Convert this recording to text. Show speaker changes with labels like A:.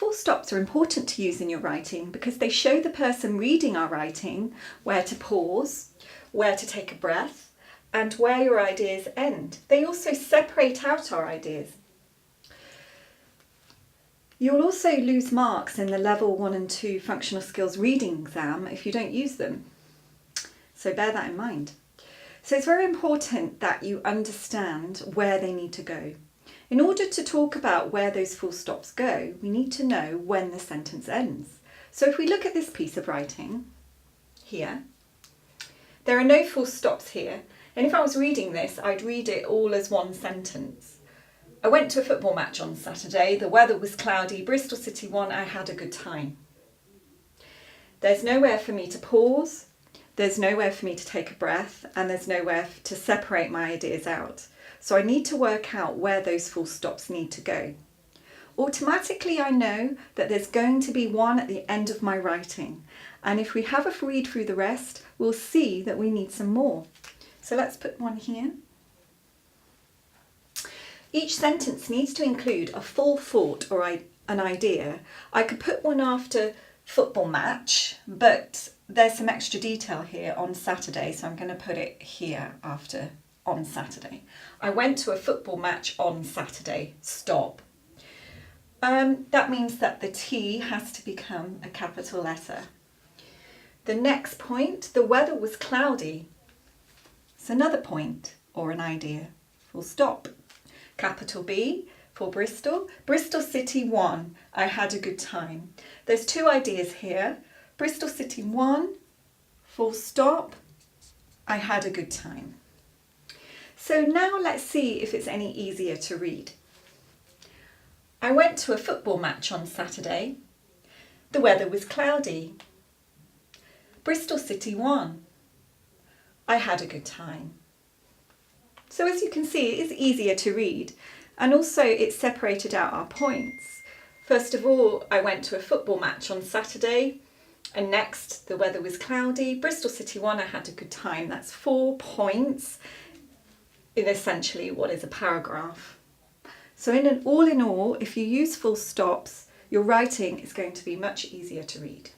A: Full stops are important to use in your writing because they show the person reading our writing where to pause, where to take a breath, and where your ideas end. They also separate out our ideas. You'll also lose marks in the level 1 and 2 functional skills reading exam if you don't use them. So bear that in mind. So it's very important that you understand where they need to go. In order to talk about where those full stops go, we need to know when the sentence ends. So if we look at this piece of writing here, there are no full stops here. And if I was reading this, I'd read it all as one sentence. I went to a football match on Saturday. The weather was cloudy. Bristol City won. I had a good time. There's nowhere for me to pause. There's nowhere for me to take a breath, and there's nowhere to separate my ideas out. So I need to work out where those full stops need to go. Automatically, I know that there's going to be one at the end of my writing. And if we have a read through the rest, we'll see that we need some more. So let's put one here. Each sentence needs to include a full thought or an idea. I could put one after football match, but there's some extra detail here on Saturday, so I'm going to put it here after on Saturday. I went to a football match on Saturday. Stop. That means that the T has to become a capital letter. The next point, the weather was cloudy. It's another point or an idea. Full stop. Capital B for Bristol. Bristol City won. I had a good time. There's two ideas here. Bristol City won. Full stop. I had a good time. So now let's see if it's any easier to read. I went to a football match on Saturday. The weather was cloudy. Bristol City won. I had a good time. So as you can see, it is easier to read, and also it separated out our points. First of all, I went to a football match on Saturday, and next the weather was cloudy. Bristol City won. I had a good time. That's 4 points in essentially what is a paragraph. So all in all, if you use full stops, your writing is going to be much easier to read.